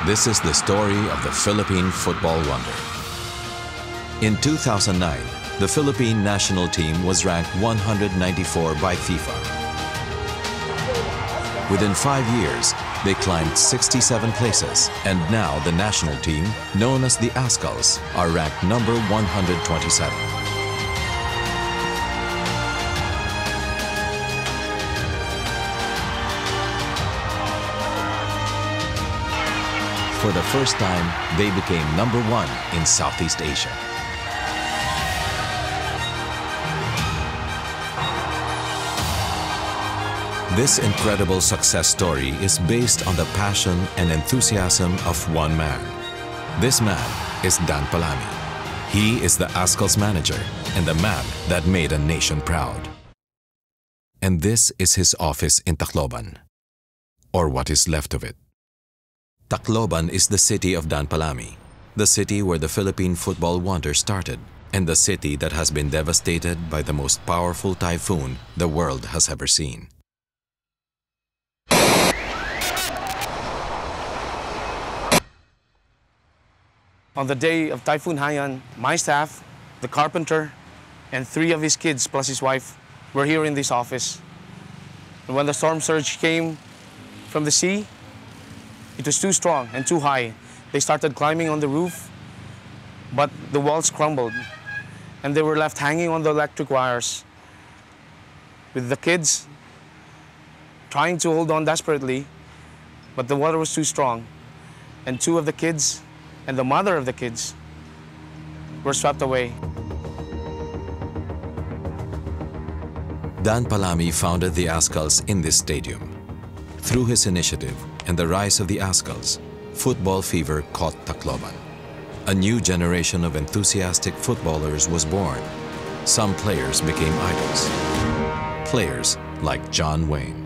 This is the story of the Philippine football wonder. In 2009, the Philippine national team was ranked 194 by FIFA. Within 5 years, they climbed 67 places, and now the national team, known as the Azkals, are ranked number 127. For the first time, they became number 1 in Southeast Asia. This incredible success story is based on the passion and enthusiasm of one man. This man is Dan Palami. He is the Azkals manager and the man that made a nation proud. And this is his office in Tacloban, or what is left of it. Tacloban is the city of Dan Palami, the city where the Philippine football wonder started, and the city that has been devastated by the most powerful typhoon the world has ever seen. On the day of Typhoon Haiyan, my staff, the carpenter, and 3 of his kids plus his wife were here in this office. And when the storm surge came from the sea, it was too strong and too high. They started climbing on the roof, but the walls crumbled, and they were left hanging on the electric wires, with the kids trying to hold on desperately, but the water was too strong, and 2 of the kids and the mother of the kids were swept away. Dan Palami founded the Azkals in this stadium. Through his initiative and the rise of the Azkals, football fever caught Tacloban. A new generation of enthusiastic footballers was born. Some players became idols. Players like John Wayne.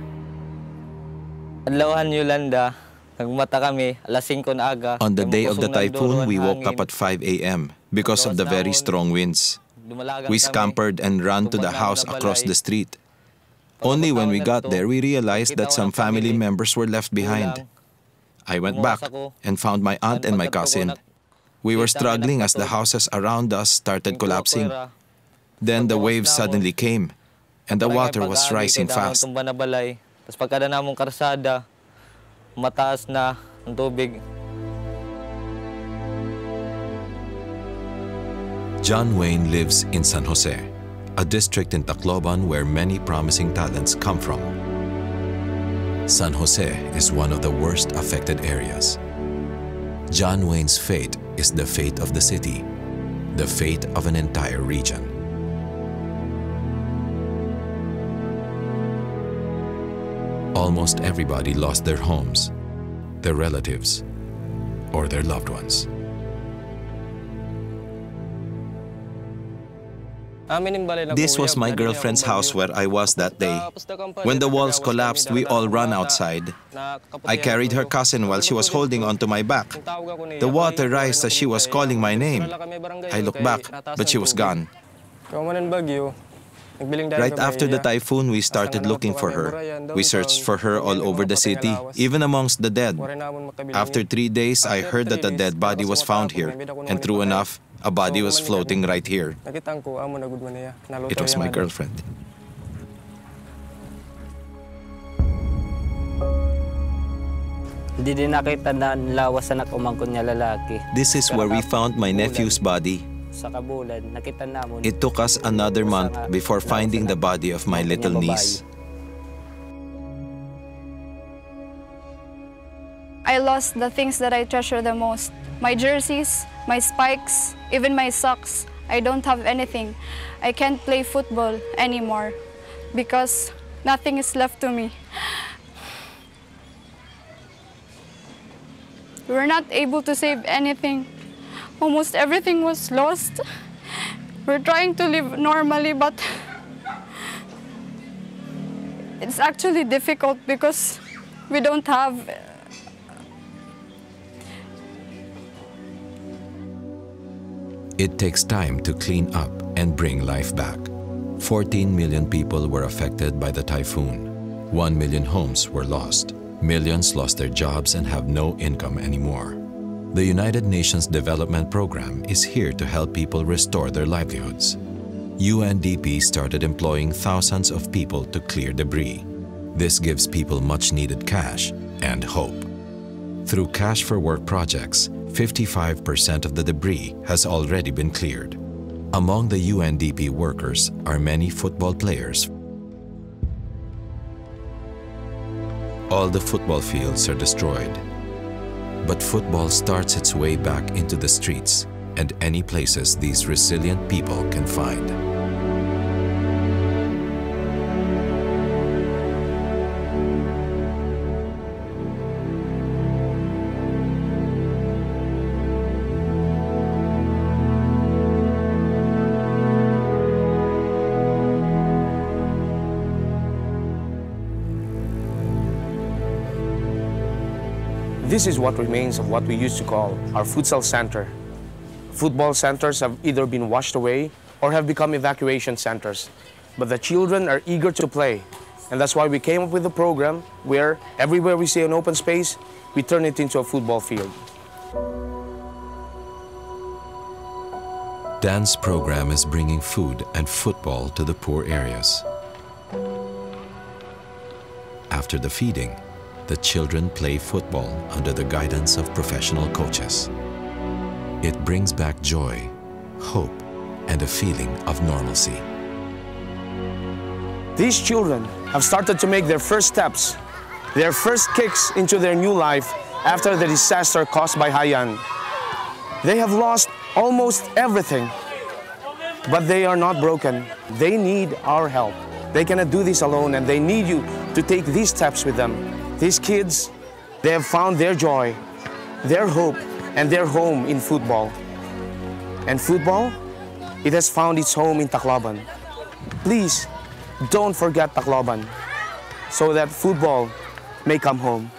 Adlawan Yolanda, nagmata kami, alas 5 na aga. On the day of the typhoon, we woke up at 5 a.m. because of the very strong winds. We scampered and ran to the house across the street. Only when we got there, we realized that some family members were left behind. I went back and found my aunt and my cousin. We were struggling as the houses around us started collapsing. Then the waves suddenly came, and the water was rising fast. Tapos pagkada namong karsada, mataas na ang tubig. John Wayne lives in San Jose, a district in Tacloban where many promising talents come from. San Jose is one of the worst affected areas. John Wayne's fate is the fate of the city, the fate of an entire region. Almost everybody lost their homes, their relatives, or their loved ones. This was my girlfriend's house where I was that day. When the walls collapsed, we all ran outside. I carried her cousin while she was holding onto my back. The water rised as she was calling my name. I looked back, but she was gone. Right after the typhoon, we started looking for her. We searched for her all over the city, even amongst the dead. After 3 days, I heard that a dead body was found here, and true enough, a body was floating right here. It was my girlfriend. This is where we found my nephew's body. It took us another month before finding the body of my little niece. I lost the things that I treasure the most. My jerseys, my spikes, even my socks. I don't have anything. I can't play football anymore because nothing is left to me. We're not able to save anything. Almost everything was lost. We're trying to live normally, but it's actually difficult because we don't have. It takes time to clean up and bring life back. 14 million people were affected by the typhoon. 1 million homes were lost. Millions lost their jobs and have no income anymore. The United Nations Development Program is here to help people restore their livelihoods. UNDP started employing thousands of people to clear debris. This gives people much-needed cash and hope. Through Cash for Work projects, 55% of the debris has already been cleared. Among the UNDP workers are many football players. All the football fields are destroyed. But football starts its way back into the streets and any places these resilient people can find. This is what remains of what we used to call our futsal center. Football centers have either been washed away or have become evacuation centers. But the children are eager to play. And that's why we came up with a program where everywhere we see an open space, we turn it into a football field. Dan's program is bringing food and football to the poor areas. After the feeding, the children play football under the guidance of professional coaches. It brings back joy, hope, and a feeling of normalcy. These children have started to make their first steps, their first kicks into their new life after the disaster caused by Haiyan. They have lost almost everything, but they are not broken. They need our help. They cannot do this alone, and they need you to take these steps with them. These kids, they have found their joy, their hope, and their home in football. And football, it has found its home in Tacloban. Please, don't forget Tacloban, so that football may come home.